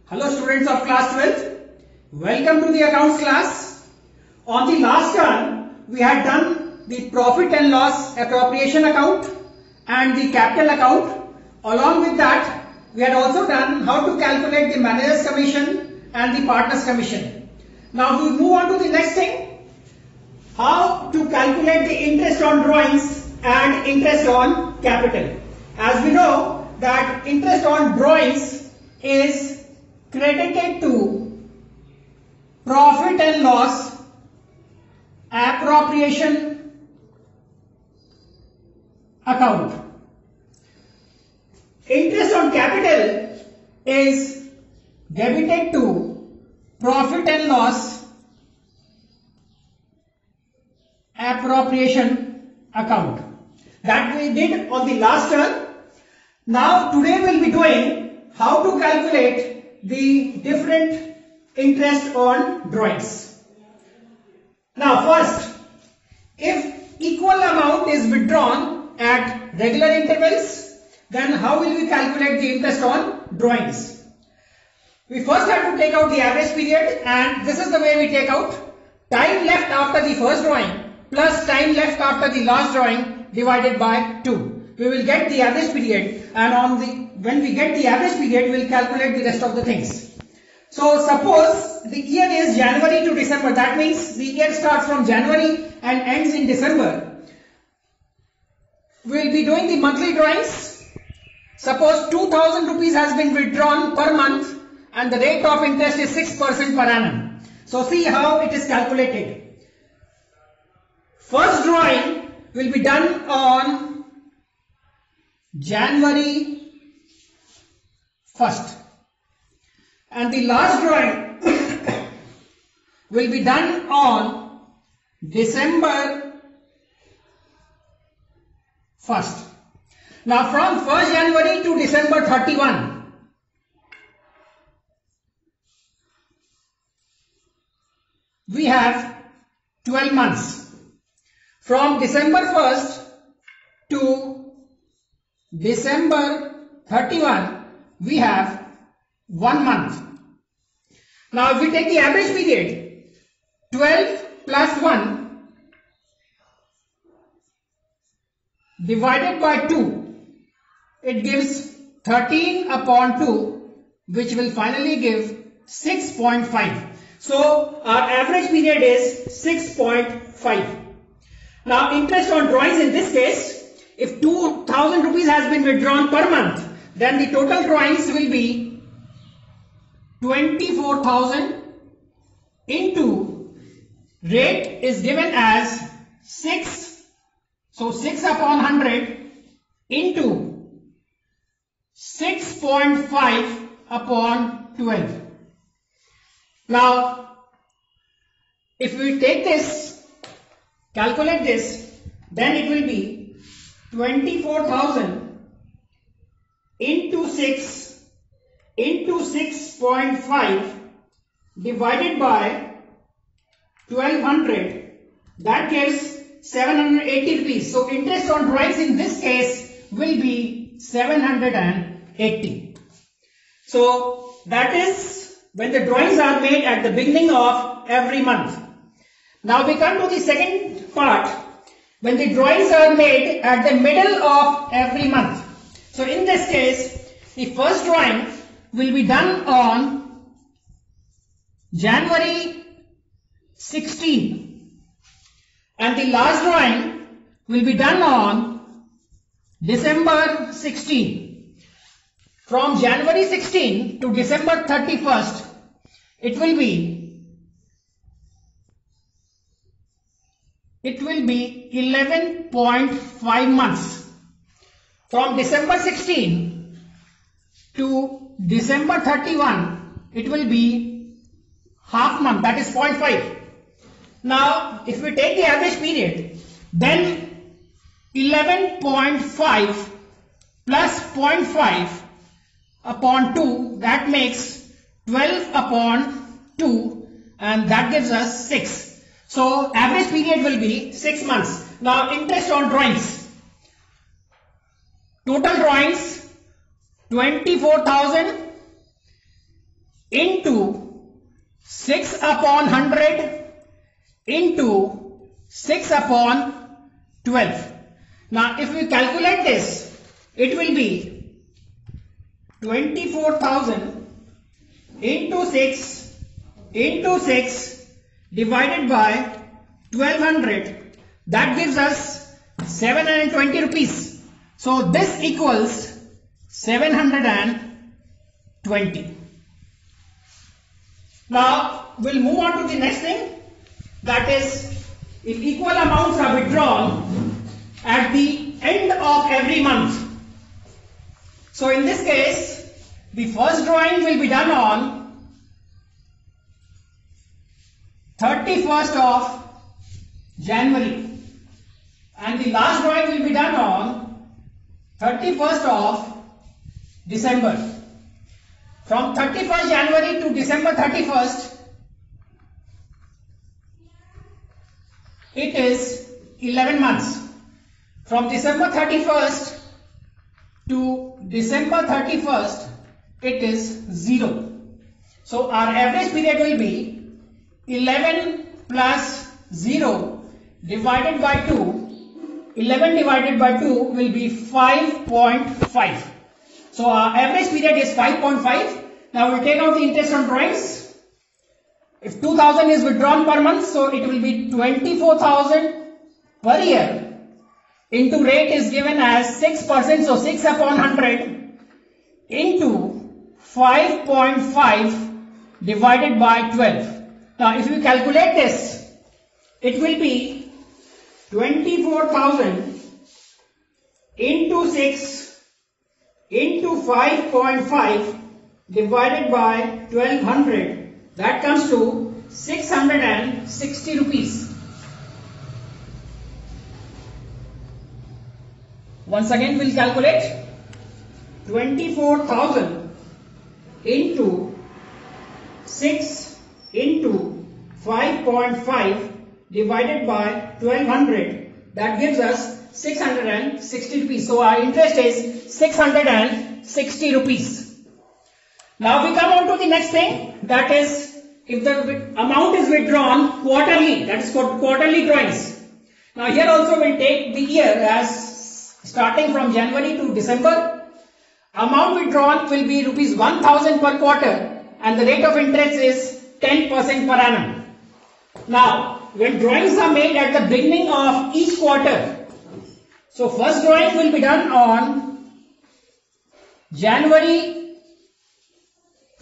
Hello students of class 12. Welcome to the accounts class. On the last turn, we had done the profit and loss appropriation account and the capital account. Along with that, we had also done how to calculate the manager's commission and the partner's commission. Now we move on to the next thing. How to calculate the interest on drawings and interest on capital. As we know that interest on drawings is credited to profit and loss appropriation account. Interest on capital is debited to profit and loss appropriation account. That we did on the last turn. Now today we will be doing how to calculate the different interest on drawings. Now first, if equal amount is withdrawn at regular intervals, then how will we calculate the interest on drawings? We first have to take out the average period, and this is the way we take out time left after the first drawing plus time left after the last drawing divided by 2. We will get the average period, and when we get the average period, we will calculate the rest of the things. So suppose the year is January to December. That means the year starts from January and ends in December. We will be doing the monthly drawings. Suppose 2000 rupees has been withdrawn per month and the rate of interest is 6% per annum. So see how it is calculated. First drawing will be done on January 1st, and the last drawing will be done on December 1st. Now from 1st January to December 31, we have 12 months. From December 1st to December 31, we have 1 month. Now if we take the average period, 12 plus 1 divided by 2, it gives 13 upon 2, which will finally give 6.5. So our average period is 6.5. Now interest on drawings in this case, if 2000 rupees has been withdrawn per month, then the total drawings will be 24,000 into rate is given as 6. So 6 upon 100 into 6.5 upon 12. Now if we take this, calculate this, then it will be 24,000 into 6 into 6.5 divided by 1200, that gives 780 rupees. So interest on drawings in this case will be 780. So that is when the drawings are made at the beginning of every month. Now we come to the second part, when the drawings are made at the middle of every month. So in this case, the first drawing will be done on January 16, and the last drawing will be done on December 16. From January 16 to December 31st, it will be 11.5 months. From December 16 to December 31, it will be half month, that is 0.5. Now if we take the average period, then 11.5 plus 0.5 upon 2, that makes 12 upon 2, and that gives us 6. So average period will be 6 months. Now interest on drawings. Total drawings 24,000 into 6 upon 100 into 6 upon 12. Now if we calculate this, it will be 24,000 into 6 divided by 1200. That gives us 720 rupees. So this equals 720. Now we'll move on to the next thing, that is if equal amounts are withdrawn at the end of every month. So in this case, the first drawing will be done on 31st of January and the last drawing will be done on 31st of December. From 31st January to December 31st, it is 11 months. From December 31st to December 31st, it is 0. So our average period will be 11 plus 0 divided by 2. 11 divided by 2 will be 5.5. So our average period is 5.5. Now we'll take out the interest on drawings. If 2,000 is withdrawn per month, so it will be 24,000 per year into rate is given as 6%, so 6 upon 100 into 5.5 divided by 12. Now if you calculate this, it will be 24,000 into 6 into 5.5 divided by 1200. That comes to 660 rupees. Once again we'll calculate 24,000 into 6 into 5.5 divided by 1200. That gives us 660 rupees. So our interest is 660 rupees. Now we come on to the next thing, that is if the amount is withdrawn quarterly, that is called quarterly drawings. Now here also we'll take the year as starting from January to December. Amount withdrawn will be rupees 1,000 per quarter and the rate of interest is 10% per annum. Now when drawings are made at the beginning of each quarter, so first drawing will be done on January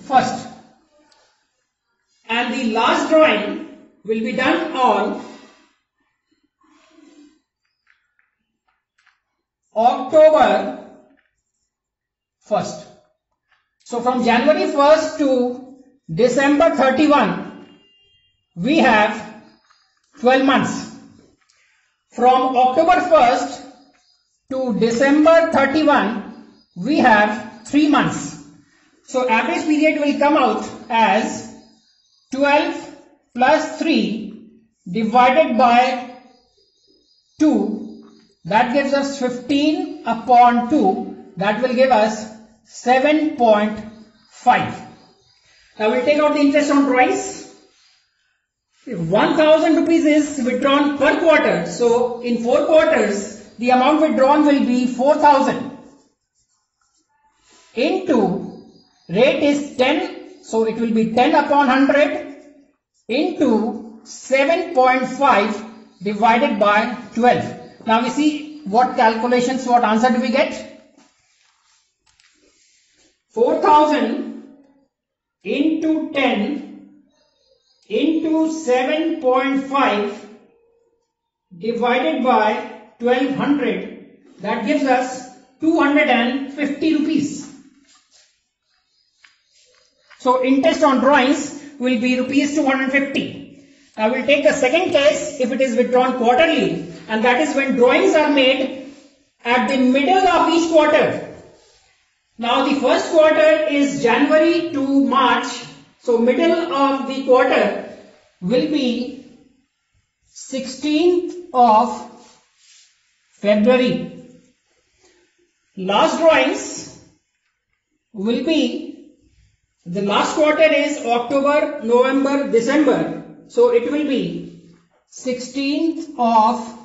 1st and the last drawing will be done on October 1st. So from January 1st to December 31, we have 12 months. From October 1st to December 31, we have 3 months. So average period will come out as 12 plus 3 divided by 2. That gives us 15 upon 2. That will give us 7.5. Now we'll take out the interest on drawings. 1,000 rupees is withdrawn per quarter. So in 4 quarters, the amount withdrawn will be 4,000 into rate is 10. So it will be 10 upon 100 into 7.5 divided by 12. Now we see what calculations, what answer do we get? 4,000 into 10 into 7.5 divided by 1200. That gives us 250 rupees. So interest on drawings will be rupees 250. Now we'll take the second case if it is withdrawn quarterly, and that is when drawings are made at the middle of each quarter. Now the first quarter is January to March, so middle of the quarter will be 16th of February. Last drawings will be The last quarter is October, November, December. So it will be 16th of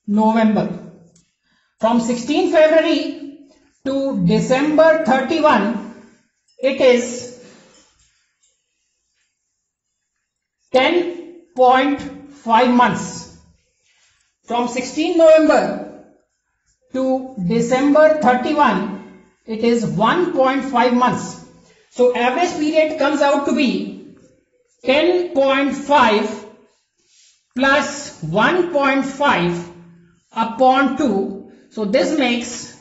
November. From 16th February to December 31, it is 10.5 months. From 16th November to December 31, it is 1.5 months. So average period comes out to be 10.5 plus 1.5 upon 2. So this makes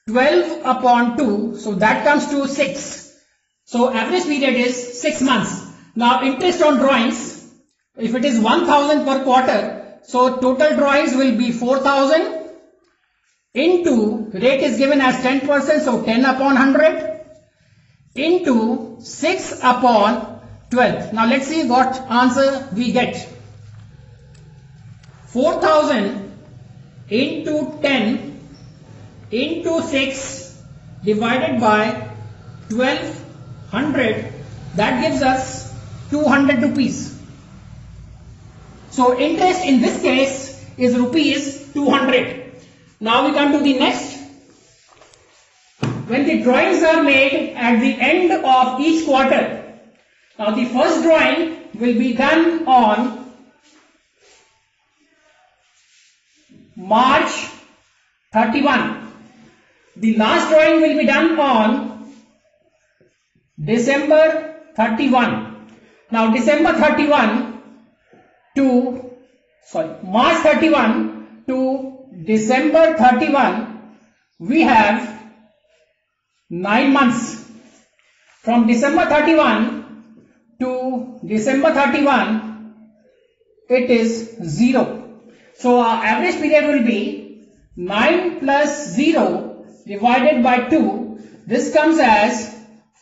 12 upon 2. So that comes to 6. So average period is 6 months. Now interest on drawings, if it is 1000 per quarter, so total drawings will be 4000 into, rate is given as 10%, so 10 upon 100 into 6 upon 12. Now let's see what answer we get. 4000 into 10 into 6 divided by 1200, that gives us 200 rupees. So interest in this case is rupees 200. Now we come to the next. When the drawings are made at the end of each quarter, now the first drawing will be done on March 31. The last drawing will be done on December 31. Now December 31 to, March 31 to December 31, we have 9 months. From December 31 to December 31, it is 0. So our average period will be 9 plus 0 divided by 2. This comes as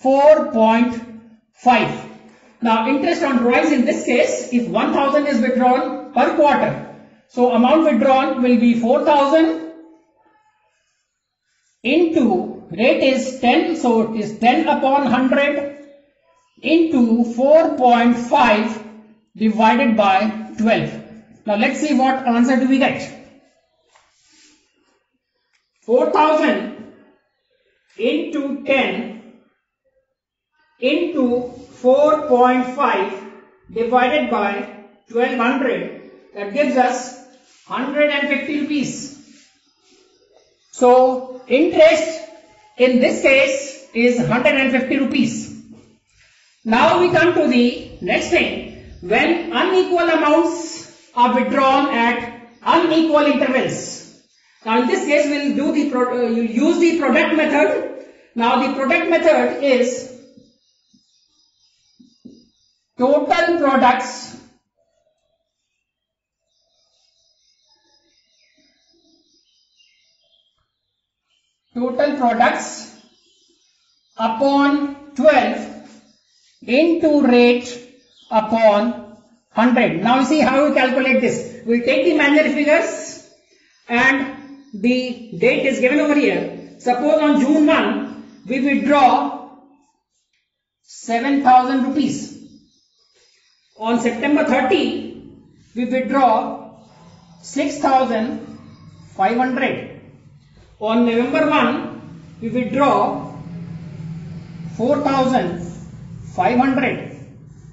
4.5. Now interest on drawings in this case, if 1000 is withdrawn per quarter, so amount withdrawn will be 4000 into, rate is 10, so it is 10 upon 100 into 4.5 divided by 12. Now let's see what answer do we get. 4000 into 10 into 4.5 divided by 1200, that gives us 150 rupees. So interest in this case is 150 rupees. Now we come to the next thing. When unequal amounts are withdrawn at unequal intervals. Now in this case we'll do the you use the product method. Now the product method is total products upon 12 into rate upon 100. Now you see how we calculate this. We'll take the imaginary figures and the date is given over here. Suppose on June 1 we withdraw 7,000 rupees. On September 30 we withdraw 6,500. On November 1 we withdraw 4,500.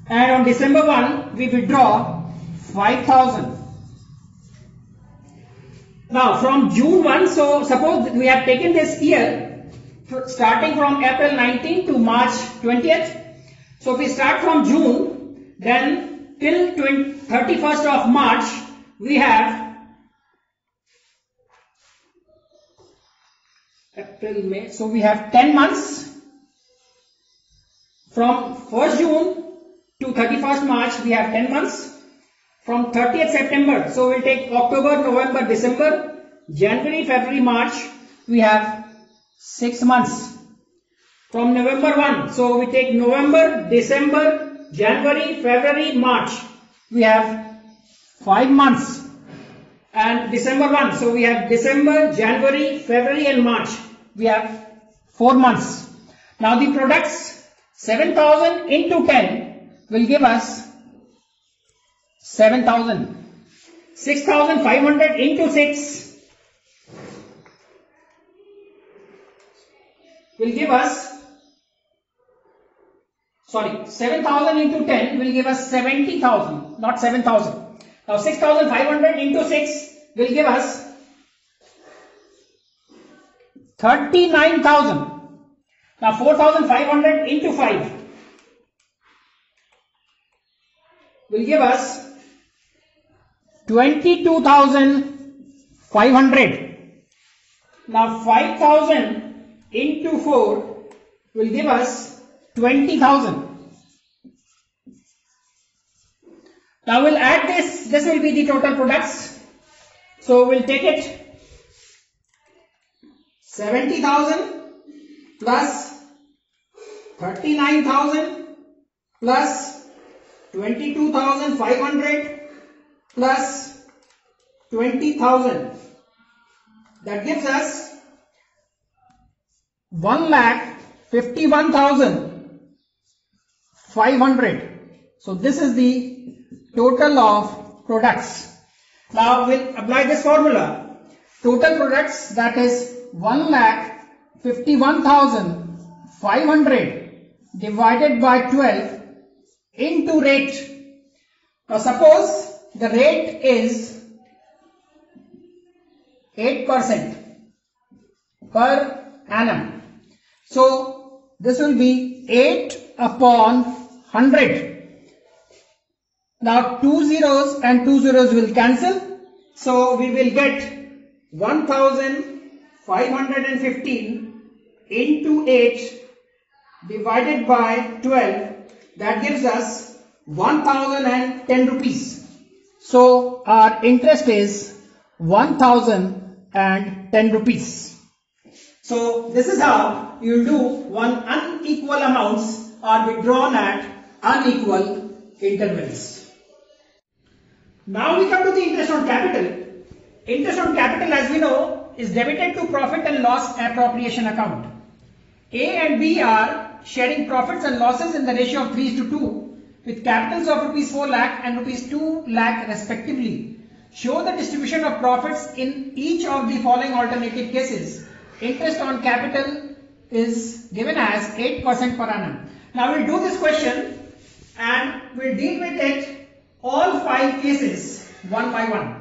And on December 1 we withdraw 5,000. Now from June 1, so suppose we have taken this year starting from April 19 to March 20th. So if we start from June, then till 31st of March we have April, May, so we have 10 months. From 1st June to 31st March we have 10 months. From 30th September, so we'll take October, November, December, January, February, March, we have 6 months. From November 1, so we take November, December, January, February, March, we have 5 months. And December 1, so we have December, January, February and March, we have 4 months. Now the products 7,000 into 10 will give us 7,000. 6,500 into 6 will give us, 7,000 into 10 will give us 70,000, not 7,000. Now 6,500 into 6 will give us 39,000. Now 4,500 into 5 will give us 22,500. Now 5,000 into 4 will give us 20,000. Now we'll add this will be the total products. So we'll take it 70,000 plus 39,000 plus 22,500 plus 20,000. That gives us 1,51,500. So this is the total of products. Now we'll apply this formula. Total products, that is 1,51,500 divided by 12 into rate. Now suppose the rate is 8% per annum. So this will be 8 upon 100. Now 2 zeros and 2 zeros will cancel. So we will get 1,515 into 8 divided by 12. That gives us 1,010 rupees. So our interest is 1,010 rupees. So this is how you do one unequal amounts are withdrawn at unequal intervals. Now we come to the interest on capital. Interest on capital, as we know, is debited to profit and loss appropriation account. A and B are sharing profits and losses in the ratio of 3:2 with capitals of rupees 4 lakh and rupees 2 lakh respectively. Show the distribution of profits in each of the following alternative cases. Interest on capital is given as 8% per annum. Now we'll do this question and we'll deal with it all 5 cases one by one.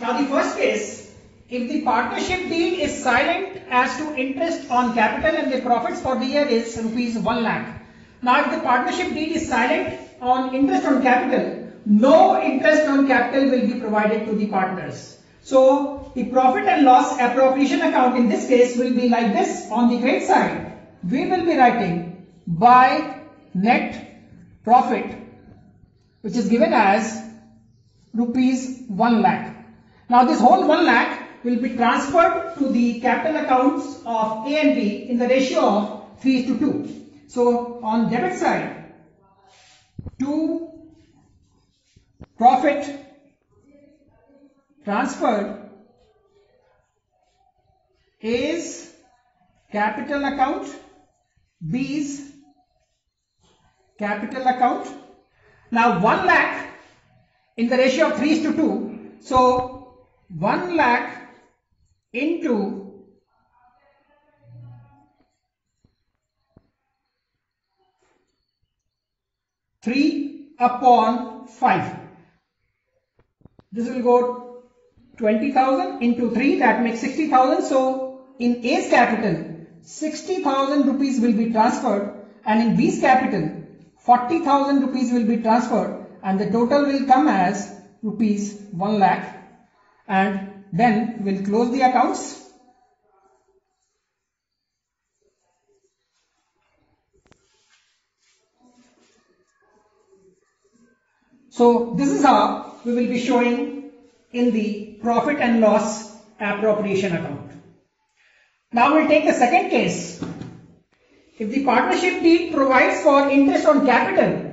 Now the first case, if the partnership deed is silent as to interest on capital and the profits for the year is rupees 1 lakh. Now if the partnership deed is silent on interest on capital, no interest on capital will be provided to the partners. So the profit and loss appropriation account in this case will be like this. On the credit side, we will be writing by net profit, which is given as rupees 1 lakh. Now this whole 1 lakh will be transferred to the capital accounts of A and B in the ratio of 3:2. So on debit side, to profit transferred A's capital account, B's capital account. Now 1 lakh in the ratio of 3:2. So 1 lakh into 3 upon 5. This will go 20,000 into 3, that makes 60,000. So in A's capital, 60,000 rupees will be transferred, and in B's capital, 40,000 rupees will be transferred, and the total will come as rupees 1 lakh. And then we'll close the accounts. So this is how we will be showing in the profit and loss appropriation account. Now we'll take the second case. If the partnership deed provides for interest on capital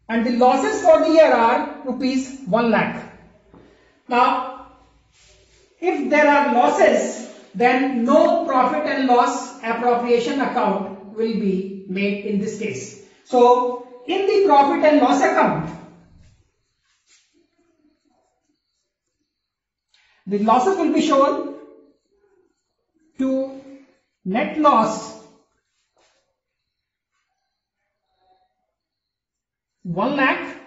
and the losses for the year are rupees 1 lakh. Now if there are losses, then no profit and loss appropriation account will be made in this case. So in the profit and loss account, the losses will be shown to net loss 1 lakh.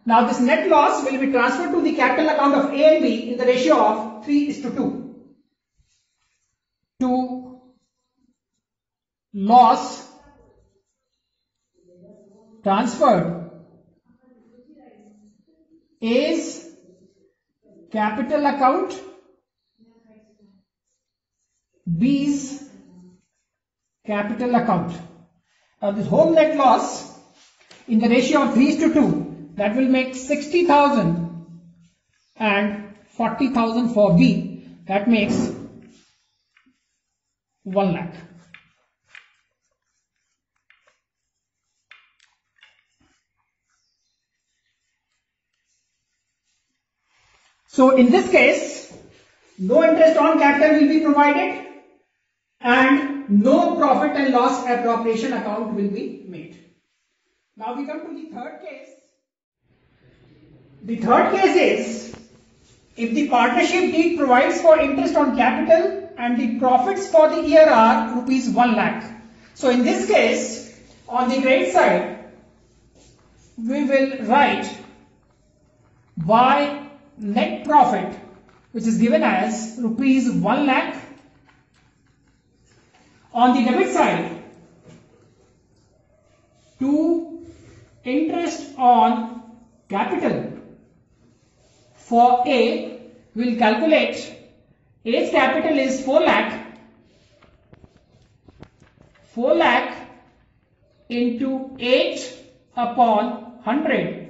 Now this net loss will be transferred to the capital account of A and B in the ratio of 3:2. To loss transferred A's capital account, B's capital account. Now this whole net loss in the ratio of 3:2, that will make 60,000 and 40,000 for B. That makes 1 lakh. So in this case, no interest on capital will be provided and no profit and loss appropriation account will be made. Now we come to the third case. The third case is if the partnership deed provides for interest on capital and the profits for the year are rupees 1 lakh. So in this case, on the credit side, we will write by net profit, which is given as rupees 1 lakh. On the debit side, to interest on capital for A, we will calculate A's capital is 4 lakh. 4 lakh into 8 upon 100.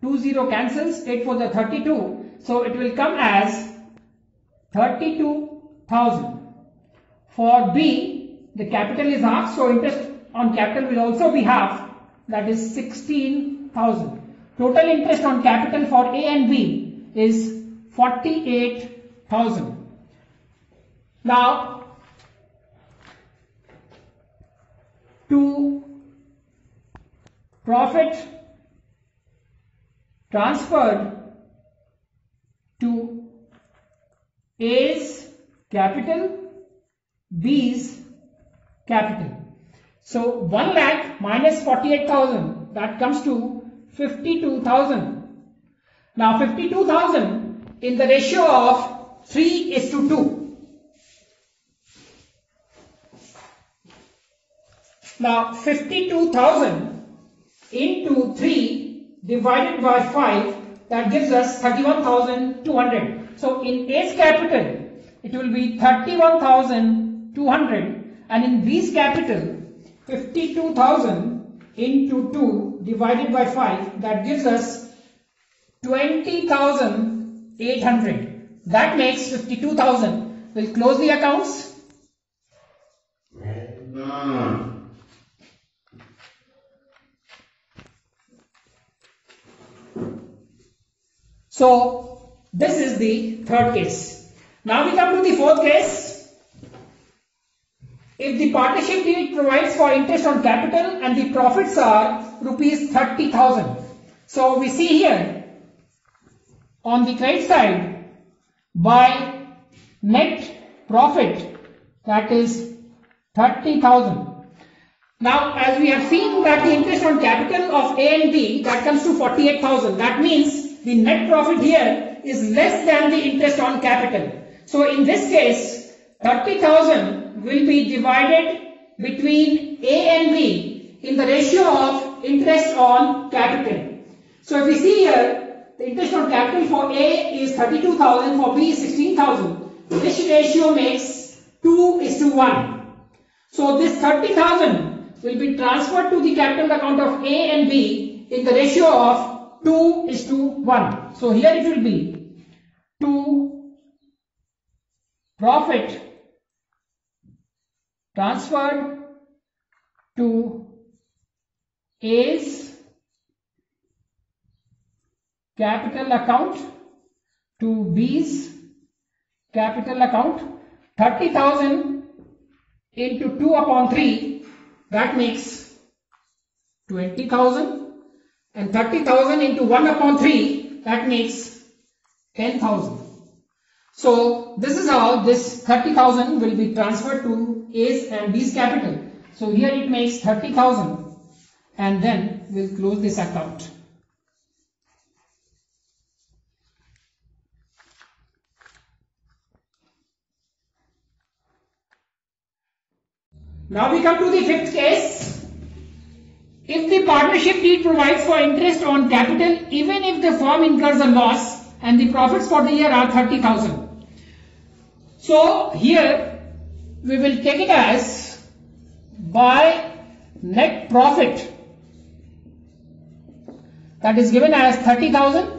20 cancels, 8 for the 32. So it will come as 32,000. For B, the capital is half, so interest on capital will also be half, that is 16,000. Total interest on capital for A and B is 48,000. Now, to profit transferred to A's capital, B's capital. So 1 lakh minus 48,000, that comes to 52,000. Now 52,000 in the ratio of 3:2. Now 52,000 into 3 divided by 5, that gives us 31,200. So in A's capital, it will be 31,200, and in B's capital, 52,000 into 2 divided by 5, that gives us 20,800. That makes 52,000. We'll close the accounts. So this is the third case. Now we come to the fourth case. If the partnership deed provides for interest on capital and the profits are rupees 30,000. So we see here on the credit side by net profit, that is 30,000. Now as we have seen that the interest on capital of A and B, that comes to 48,000. That means the net profit here is less than the interest on capital. So in this case, 30,000 will be divided between A and B in the ratio of interest on capital. So if we see here, the interest on capital for A is 32,000, for B is 16,000. This ratio makes 2:1. So this 30,000 will be transferred to the capital account of A and B in the ratio of 2:1. So here it will be to profit transferred to A's capital account to B's capital account. 30,000 into 2/3, that makes 20,000, and 30,000 into 1 upon 3, that makes 10,000. So this is how this 30,000 will be transferred to A's and B's capital. So here it makes 30,000, and then we'll close this account. Now we come to the fifth case. If the partnership deed provides for interest on capital even if the firm incurs a loss and the profits for the year are 30,000. So here we will take it as by net profit, that is given as 30,000.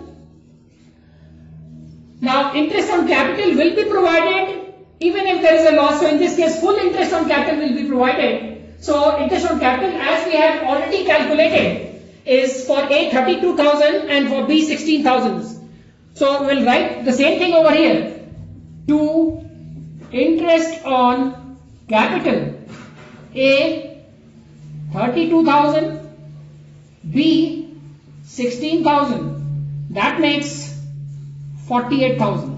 Now interest on capital will be provided even if there is a loss. So in this case full interest on capital will be provided. So interest on capital, as we have already calculated, is for A 32,000 and for B 16,000. So we will write the same thing over here. To interest on capital, A 32,000, B 16,000, that makes 48,000.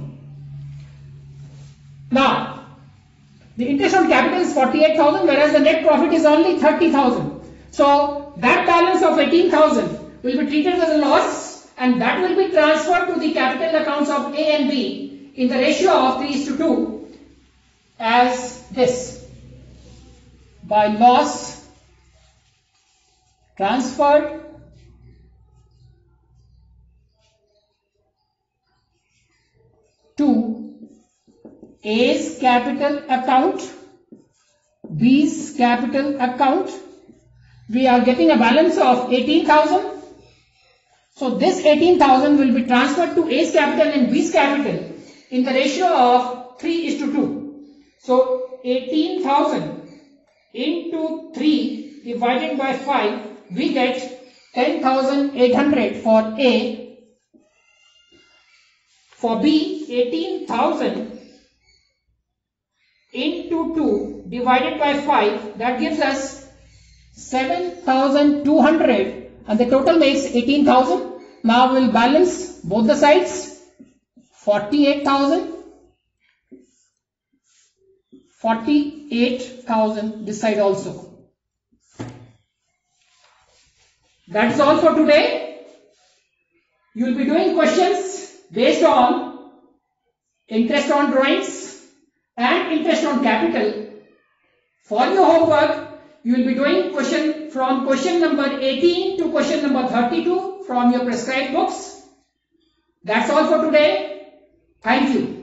Now the interest on capital is 48,000, whereas the net profit is only 30,000. So that balance of 18,000 will be treated as a loss, and that will be transferred to the capital accounts of A and B in the ratio of 3:2 as this. By loss transferred to A's capital account, B's capital account, we are getting a balance of 18,000. So this 18,000 will be transferred to A's capital and B's capital in the ratio of 3:2. So 18,000 into 3 divided by 5, we get 10,800 for A. For B, 18,000 into 2 divided by 5, that gives us 7,200, and the total makes 18,000. Now we will balance both the sides. 48,000, 48,000 this side also. That's all for today. You will be doing questions based on interest on drawings and interest on capital. For your homework, you will be doing question from question number 18 to question number 32 from your prescribed books. That's all for today. Thank you.